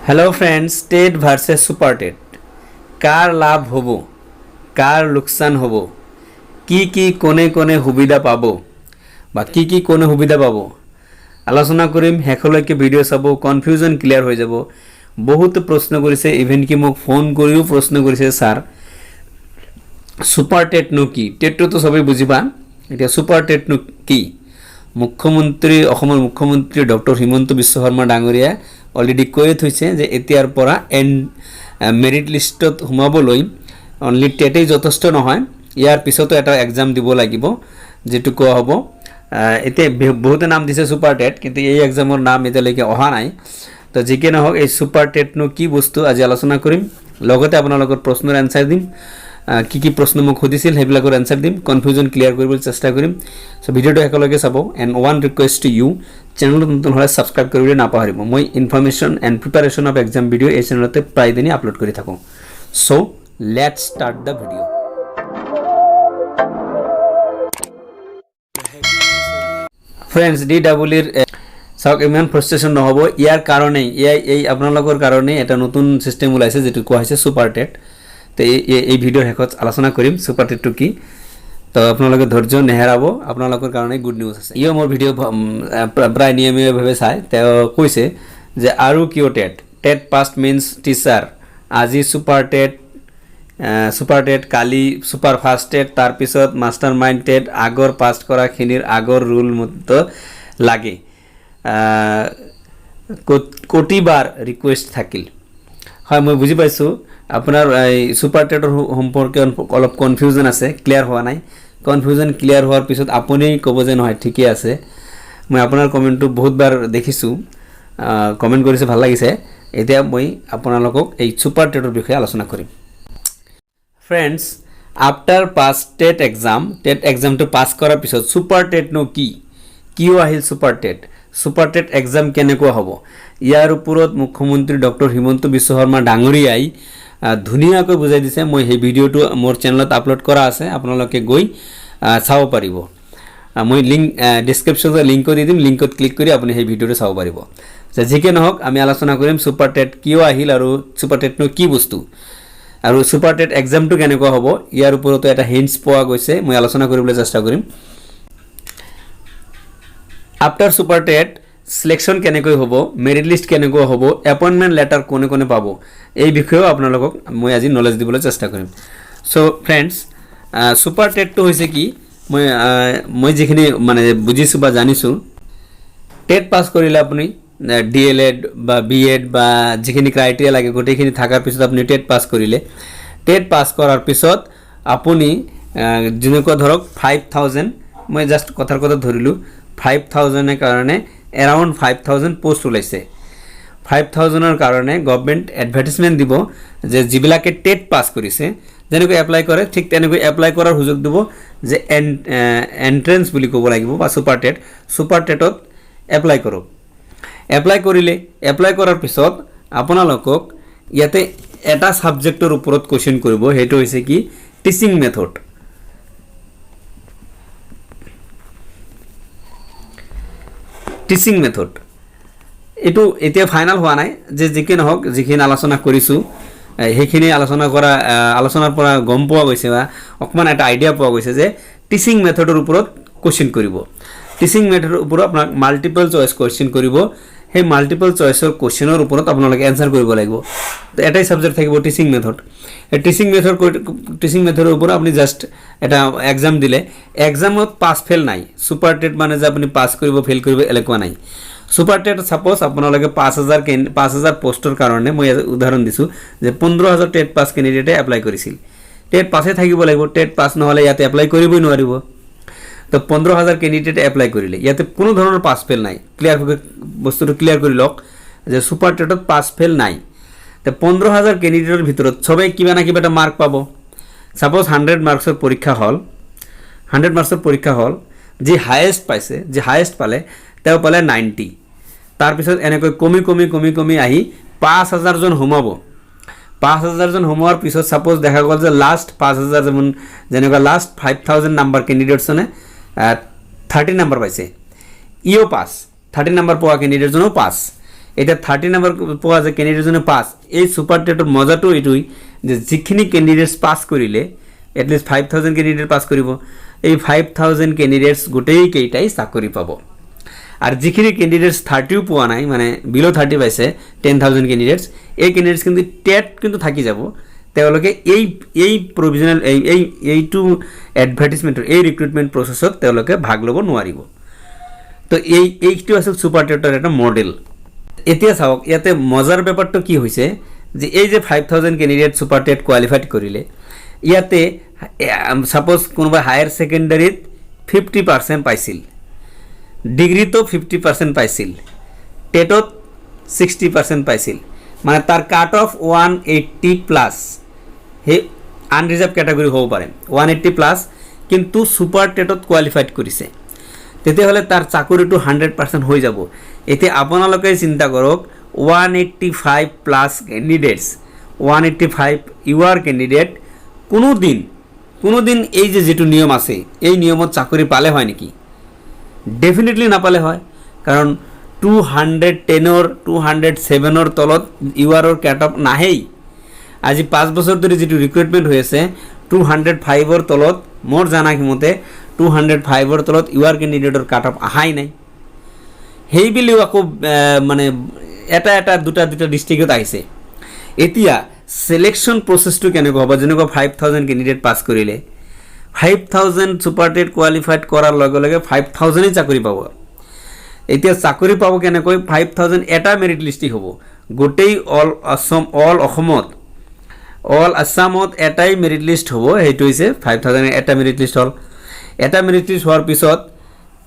Hello friends, TET versus super TET, কার লাভ হব কার লোকসান হব, কি কোনে কোনে সুবিধা পাব বা কি কোনে সুবিধা পাব আলোচনা কৰিম। শেষলৈকে ভিডিঅ' চাব, কনফিউজন ক্লিয়াৰ হৈ যাব। বহুত প্ৰশ্ন কৰিছে, ইভেন কি মোক ফোন কৰিও প্ৰশ্ন কৰিছে, ছাৰ সুপাৰ টেটনো কি? টেটটোতো সবেই বুজিবা, এতিয়া সুপাৰ টেটনো কি? অসমৰ মুখ্যমন্ত্ৰী ডক্টৰ হিমন্ত বিশ্ব শৰ্মা ডাঙৰীয়াই অলৰেডি কৈ থৈছে যে এতিয়াৰ পৰা মেৰিট লিষ্টত সোমাবলৈ অনলি টেটেই যথেষ্ট নহয়, ইয়াৰ পিছতো এটা এক্সাম দিব লাগিব, যেটো কোৱা হ'ব। এতিয়া বহুতে নাম দিছে সুপাৰ টেট, কিন্তু এই এক্সামৰ নাম এতিয়ালৈকে অহা নাই। তো যিকি নহওক, এই সুপাৰ টেটনো কি বস্তু আজি আলোচনা কৰিম, লগতে আপোনালোকৰ প্ৰশ্নৰ এনচাৰ দিম। কি প্ৰশ্ন মোক সুধিছিল সেইবিলাকৰ এনচাৰ দিম, কনফিউজন ক্লিয়াৰ কৰিবলৈ চেষ্টা কৰিম। চ' ভিডিঅ'টো একেলগে চাব। And one request to you, চেনেলটো নতুন হ'লে ছাবস্ক্ৰাইব কৰিবলৈ নাপাহৰিব। মই information and preparation of exam video' এই চেনেলতে প্ৰায় দিনেই আপলোড কৰি থাকোঁ। So' let's start the video'. Friends, DEEৰ চাওক, ইমান ফ্ৰাষ্ট্ৰেশ্যন নহ'ব। ইয়াৰ কাৰণেই এই আপোনালোকৰ কাৰণেই এটা নতুন ছিষ্টেম ওলাইছে, যিটো কোৱা হৈছে সুপাৰ টেট। তো এই ভিডিঅ'ৰ শেষত আলোচনা কৰিম সুপাৰ টেটটো কি। তো আপোনালোকে ধৈৰ্য নেহেৰাব, আপোনালোকৰ কাৰণে গুড নিউজ আছে। ইও মোৰ ভিডিঅ' প্ৰায় নিয়মীয়াভাৱে চাই। তেওঁ কৈছে যে আৰু কিয় টেট পাষ্ট মিনছ টিচাৰ, আজি সুপাৰ টেট, কালি সুপাৰ ফাষ্ট টেট, তাৰপিছত মাষ্টাৰ মাইণ্ড টেট, আগৰ পাছ কৰাখিনিৰ আগৰ ৰুল মতে লাগে। কতিবাৰ ৰিকুৱেষ্ট থাকিল। হয়, মই বুজি পাইছোঁ আপোনাৰ এই সুপাৰ টেটৰ সম্পৰ্কে অলপ কনফিউজন আছে, ক্লিয়াৰ হোৱা নাই। কনফিউজন ক্লিয়াৰ হোৱাৰ পিছত আপুনি ক'ব যে নহয় ঠিকেই আছে। মই আপোনাৰ কমেণ্টটো বহুতবাৰ দেখিছোঁ, কমেণ্ট কৰিছে, ভাল লাগিছে। এতিয়া মই আপোনালোকক এই সুপাৰ টেটৰ বিষয়ে আলোচনা কৰিম। ফ্ৰেণ্ডছ, আফটাৰ পাছ টেট এক্সামটো পাছ কৰাৰ পিছত সুপাৰ টেটনো কি, কিয় আহিল সুপাৰ টেট এক্সাম কেনেকুৱা হ'ব, ইয়াৰ ওপৰত মুখ্যমন্ত্ৰী ডক্টৰ হিমন্ত বিশ্ব শৰ্মা ডাঙৰীয়াই ধুনীয়াকৈ বুজাই দিছে। মই সেই ভিডিঅ'টো মোৰ চেনেলত আপলোড কৰা আছে, আপোনালোকে গৈ চাব পাৰিব। মই ডিছক্ৰিপশ্যনত লিংকো দি দিম, লিংকত ক্লিক কৰি আপুনি সেই ভিডিঅ'টো চাব পাৰিব। যিকি নহওক, আমি আলোচনা কৰিম সুপাৰ টেট কিয় আহিল আৰু সুপাৰ টেটনো কি বস্তু, আৰু সুপাৰ টেট এক্সামটো কেনেকুৱা হ'ব, ইয়াৰ ওপৰতো এটা হিণ্টছ পোৱা গৈছে, মই আলোচনা কৰিবলৈ চেষ্টা কৰিম। আফটাৰ সুপাৰ টেট সিলেকশ্যন কেনেকৈ হ'ব, মেৰিট লিষ্ট কেনেকুৱা হ'ব, এপইণ্টমেণ্ট লেটাৰ কোনে কোনে পাব, এই বিষয়েও আপোনালোকক মই আজি নলেজ দিবলৈ চেষ্টা কৰিম। চ' ফ্ৰেণ্ডছ, সুপাৰ টেটটো হৈছে কি, মই যিখিনি মানে বুজিছোঁ বা জানিছোঁ, টেট পাছ কৰিলে আপুনি DLED বা BEd বা যিখিনি ক্ৰাইটেৰিয়া লাগে গোটেইখিনি থকাৰ পিছত আপুনি টেট পাছ কৰিলে। টেট পাছ কৰাৰ পিছত আপুনি যেনেকুৱা ধৰক 5000, মই জাষ্ট কথাৰ কথা ধৰিলোঁ, 5000ৰ কাৰণে এৰাউণ্ড 5000 পোষ্ট ওলাইছে। 5000ৰ কাৰণে গভৰ্ণমেণ্ট এডভাৰ্টাইজমেণ্ট দিব যে যিবিলাকে টেট পাছ কৰিছে, যেনেকৈ এপ্লাই কৰে ঠিক তেনেকৈ এপ্লাই কৰাৰ সুযোগ দিব, যে এণ্ট্ৰেঞ্চ বুলি ক'ব লাগিব বা সুপাৰ টেটত এপ্লাই কৰক। এপ্লাই কৰাৰ পিছত আপোনালোকক ইয়াতে এটা ছাবজেক্টৰ ওপৰত কুৱেশ্যন কৰিব, সেইটো হৈছে কি টিচিং মেথড। এইটো এতিয়া ফাইনেল হোৱা নাই, যে যিকি নহওক যিখিনি আলোচনা কৰিছোঁ সেইখিনি আলোচনাৰ পৰা গম পোৱা গৈছে বা অকণমান এটা আইডিয়া পোৱা গৈছে যে টিচিং মেথডৰ ওপৰত কুৱেশ্যন কৰিব। টিচিং মেথডৰ ওপৰত আপোনাক মাল্টিপল চইচ কুৱেশ্যন কৰিব। সেই মাল্টিপল চইচৰ কুৱেশ্যনৰ ওপৰত আপোনালোকে এনচাৰ কৰিব লাগিব। তো এটাই ছাবজেক্ট থাকিব টিচিং মেথড। এই টিচিং মেথডৰ ওপৰত আপুনি জাষ্ট এটা এক্সাম দিলে, এক্সামত পাছ ফেল নাই। সুপাৰ টেট মানে যে আপুনি পাছ কৰিব ফেইল কৰিব এনেকুৱা নাই। সুপাৰ টেট ছাপ'জ আপোনালোকে 5000 পোষ্টৰ কাৰণে মই উদাহৰণ দিছোঁ যে 15000 টেট পাছ কেণ্ডিডেটে এপ্লাই কৰিছিল। টেট পাছে থাকিব লাগিব, টেট পাছ নহ'লে ইয়াতে এপ্লাই কৰিবই নোৱাৰিব। তো 15000 কেণ্ডিডেটে এপ্লাই কৰিলে, ইয়াতে কোনো ধৰণৰ পাছ ফেল নাই। বস্তুটো ক্লিয়াৰ কৰি লওক যে সুপাৰ টেটত পাছ ফেল নাই। তো 15000 কেণ্ডিডেটৰ ভিতৰত চবেই কিবা না কিবা এটা মাৰ্ক পাব। ছাপ'জ 100 মাৰ্কছৰ পৰীক্ষা হ'ল, যি হায়েষ্ট পালে তেওঁ পালে 90। তাৰপিছত এনেকৈ কমি আহি 5000জন সোমাব। 5000জন সোমোৱাৰ পিছত ছাপ'জ দেখা গ'ল যে লাষ্ট 5000 যেনেকুৱা লাষ্ট 5000 নাম্বাৰ কেণ্ডিডেটছনে 30 নাম্বাৰ পাইছে, ইও পাছ, 30 নাম্বাৰ পোৱা কেণ্ডিডেটজনো পাছ। এটা 30 নাম্বাৰ পোৱা যায় ক্যান্ডিডেটজনে পাস এই সুপাৰ টেটৰ মজাটো এইটোই যে যিখিনি ক্যান্ডিডেটস পাস কৰিলে এটলিস্ট 5000 ক্যান্ডিডেট পাস কৰিব এই 5000 ক্যান্ডিডেটস গোটেই কেইটাই চাকৰি পাব আৰ যিখিনি ক্যান্ডিডেটস 30 পোৱা নাই মানে বিলো 30 পাইছে 10000 ক্যান্ডিডেটস এই ক্যান্ডিডেটস কিন্তু টেট কিন্তু থাকি যাব তেওঁলোকে এই প্ৰভিজনাল এইটো এডভাৰটাইজমেন্টৰ এই ৰিক্ৰুটমেন্ট প্ৰসেছত তেওঁলোকে ভাগ ল'ব নোৱাৰিব তো এইটো আছিল সুপাৰ টেটৰ এটা মডেল এতিয়া চাওক ইয়াতে মজাৰ ব্যাপাৰটো কি হৈছে যে এই যে 5000 ক্যান্ডিডেট সুপাৰ টেট কোৱালিফাইড কৰিলে ইয়াতে সাপোজ কোনোবা হায়াৰ সেকেন্ডাৰীত 50% পাইছিল ডিগ্ৰী তো 50% পাইছিল টেটত 60% পাইছিল মানে তাৰ কাট অফ 180 প্লাস হে আনৰিজাৰ্ভ ক্যাটাগৰি হ'ব পাৰে 180 প্লাস কিন্তু সুপাৰ টেটত কোৱালিফাইড কৰিছে তেতিয়াহ'লে তাৰ চাকৰিটো 100% হৈ যাব এতিয়া আপোনালোকে চিন্তা কৰক 185 প্লাস ক্যান্ডিডেটস 185 ইউআৰ ক্যান্ডিডেট কোনোদিন এই যে যেটো নিয়ম আছে এই নিয়মত চাকৰি পালে হয় নেকি ডেফিনেটলি নাপালে হয় কাৰণ 210 207 তলত ইউআৰৰ কাট অফ নাহেই আজি 5 বছৰ ধৰি যেটো ৰিক্ৰুটমেন্ট হৈ আছে 205 তলত মোৰ জানা কিমতে 205 তলত ইউআৰ ক্যান্ডিডেটৰ কাট অফ আহাই নাই হেই বিলিও আকৌ মানে এটা দুটা ডিস্ট্ৰিক্টত আহিছে এতিয়া সিলেকশন প্ৰসেসটো কেনেকৈ হ'ব যেনেকৈ 5000 ক্যান্ডিডেট পাস কৰিলে 5000 সুপাৰ টেট কোৱালিফাইড কৰাৰ লগে লগে 5000 এই চাকৰি পাব এতিয়া চাকৰি পাব কেনেকৈ 5000 এটা মেৰিট লিস্ট হ'ব গোটেই অল আসামত এটাই মেৰিট লিস্ট হ'ব হেইটো হৈছে 5000 এটা মেৰিট লিস্ট হল এটা মেৰিট লিস্ট হোৱাৰ পিছত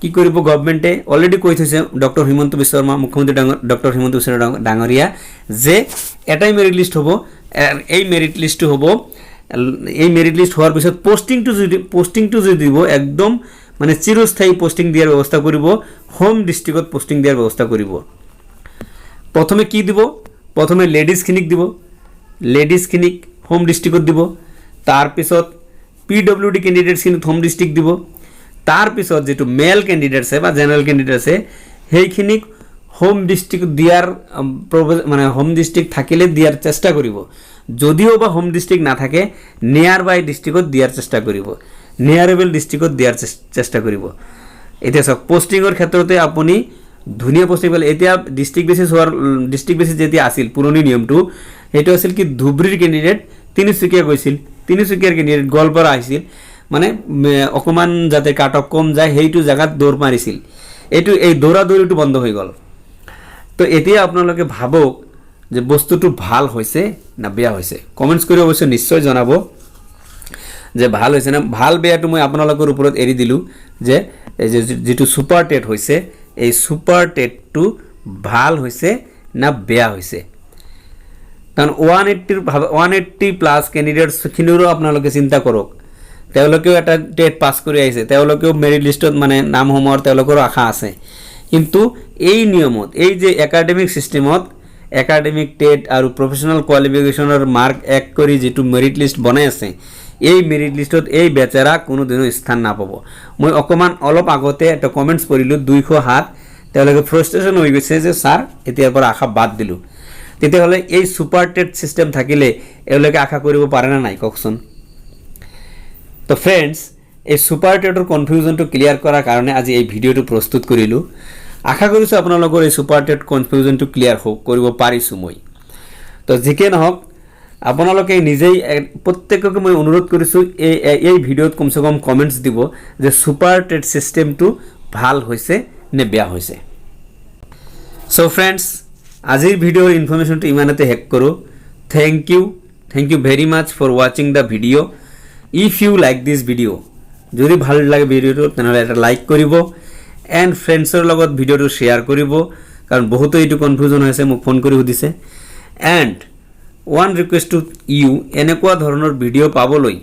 কি কৰিব গভৰ্নমেন্টে অলৰেডি কৈ থৈছে ডক্টৰ হিমন্ত বিশ্ব শৰ্মা মুখ্যমন্ত্ৰী ডক্টৰ হিমন্ত বিশ্ব শৰ্মা ডাঙৰীয়া যে এটাই মেৰিট লিস্ট হ'ব এই মেৰিট লিস্টটো হ'ব এই মেৰিট লিস্ট হোৱাৰ পিছত পোস্টিংটো যদি দিব একদম মানে চিৰস্থায়ী পোস্টিং দিয়াৰ ব্যৱস্থা কৰিব হোম ডিস্ট্ৰিক্টত পোস্টিং দিয়াৰ ব্যৱস্থা কৰিব প্ৰথমে কি দিব প্ৰথমে লেডিজ খিনিক হোম ডিস্ট্ৰিক্টত দিব তাৰ পিছত পিডব্লিউডি ক্যান্ডিডেটস খিনি হোম ডিস্ট্ৰিক্ট দিব তাৰ পিছত যেটো মেল ক্যান্ডিডেট আছে বা জেনাৰেল ক্যান্ডিডেট আছে সেইখিনিক হোম ডিস্ট্ৰিক্ট দিয়াৰ মানে হোম ডিস্ট্ৰিক্ট থাকিলে দিয়াৰ চেষ্টা কৰিব যদিও বা হোম ডিস্ট্ৰিক্ট না থাকে নিয়াৰ বাই ডিস্ট্ৰিক্টত দিয়াৰ চেষ্টা কৰিব নিয়াৰেবল ডিস্ট্ৰিক্টত দিয়াৰ চেষ্টা কৰিব এতিয়া সব পোস্টিংৰ ক্ষেত্ৰতে আপুনি ধুনিয়া পোস্টিং পালে এতিয়া ডিস্ট্ৰিক্ট বেসিস যেতিয়া আছিল পুৰণি নিয়মটো হেটো আছিল কি ধুবৰীৰ ক্যান্ডিডেট তিনিচুকীয়া গৈছিল তিনিচুকীয়াৰ ক্যান্ডিডেট গোৱালপাৰা আহিছিল মানে অকমান যাতে কাট অফ কম যায় হেইটো জায়গাত দৌৰ মাৰিছিল এইটো এই দৌৰাদৌৰিটো বন্ধ হৈ গল তো এতিয়া আপোনালোকে ভাবক যে বস্তুটো ভাল হৈছে না বেয়া হৈছে কমেন্টস কৰি অবশ্যই নিশ্চয় জনাব যে ভাল হৈছে না ভাল বেয়াটো মই আপোনালোকৰ ওপৰত এৰি দিলু যে এই যে যেটো সুপাৰ টেট হৈছে এই সুপাৰ টেটটো ভাল হৈছে না বেয়া হৈছে কাৰণ 180 প্লাস ক্যান্ডিডেটস খিনিৰো আপোনালোকে চিন্তা কৰক তেওঁলোকেও এটা টেট পাস কৰি আহিছে তেওঁলোকেও মেৰিট লিষ্টত মানে নাম হোমৰ তেওঁলোকৰ আশা আছে কিন্তু এই নিয়মত এই যে একাডেমিক সিস্টেমত একাডেমিক টেট আৰু প্ৰফেশনাল কোৱালিফিকেশনৰ মাৰ্ক এক কৰি যেটো মেৰিট লিষ্ট বনাই আছে এই মেৰিট লিষ্টত এই বেচাৰা কোনো দিনো স্থান নাপাব মই অকমান অলপ আগতে এটা কমেন্টস কৰিলো 207 তেওঁলোকে ফ্ৰাস্ট্ৰেশন হৈ গৈছে যে স্যাৰ এতিয়াৰ পৰা আশা বাদ দিলু তেতিয়াহলে এই সুপাৰ টেট সিস্টেম থাকিলে এওঁলোকে আশা কৰিব পাৰে না নাই কওকচোন তো ফ্ৰেন্ডস এই সুপাৰ টেটৰ কনফিউজনটো ক্লিয়াৰ কৰাৰ কাৰণে আজি এই ভিডিওটো প্ৰস্তুত কৰিলো আশা কৰিছো আপোনালোকৰ এই সুপাৰ টেট কনফিউজনটো ক্লিয়াৰ কৰিব পাৰিছো মই তো যিকে নহওক আপোনালোকে নিজেই প্ৰত্যেককে মই অনুৰোধ কৰিছো এই ভিডিওত কমসে কম কমেন্টস দিব যে সুপাৰ টেট সিস্টেমটো ভাল হৈছে নে বেয়া হৈছে সো ফ্ৰেন্ডস আজিৰ ভিডিওৰ ইনফৰমেশনটো ইমানতে হেক কৰো thank you very much for watching the video if you like this video যদি ভাল লাগে ভিডিওটো তেনহলে এটা লাইক কৰিব এন্ড ফ্ৰেন্ডছৰ লগত ভিডিওটো শেয়াৰ কৰিব কাৰণ বহুত এইটো কনফিউজন হৈছে মোক ফোন কৰি সুধিছে and one request to you এনেকুৱা ধৰণৰ ভিডিও পাবলৈ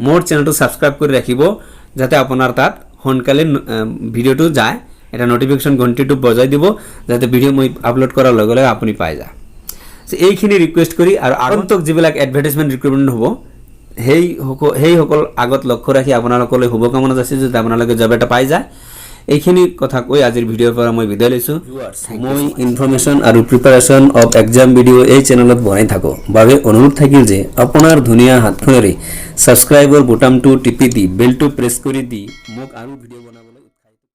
মোৰ চেনেলটো সাবস্ক্ৰাইব কৰি ৰাখিব যাতে আপোনাৰ তাত সোনকালে ভিডিওটো যায় এটা নোটিফিকেশন ঘণ্টিটো বজাই দিব যাতে ভিডিও মই আপলোড কৰাৰ লগে লগে আপুনি পাই যায় এইখিনি ৰিকুৱেষ্ট কৰি আৰু আগন্তুক যিবিলাক এডভাৰটাইজমেন্ট ৰিক্ৰুটমেন্ট হ'ব হেই সকল আগত লক্ষ্য ৰাখি আপোনালোকলৈ শুভকামনা যাচিছো যে আপোনালোকে জব এটা পাই যায় এইখিনি কথা কৈ আজিৰ ভিডিঅ'ৰ পৰা মই বিদায় লৈছোঁ মই ইনফৰমেশ্যন আৰু প্ৰিপাৰেশ্যন অফ এক্সাম ভিডিঅ' এই চেনেলত বনাই থাকোঁ বাবে অনুৰোধ থাকিল যে আপোনাৰ ধুনীয়া হাতখনেৰে ছাবস্ক্ৰাইবৰ বুটামটো টিপি দি বেলটো প্ৰেছ কৰি দি মোক আৰু ভিডিঅ' বনাবলৈ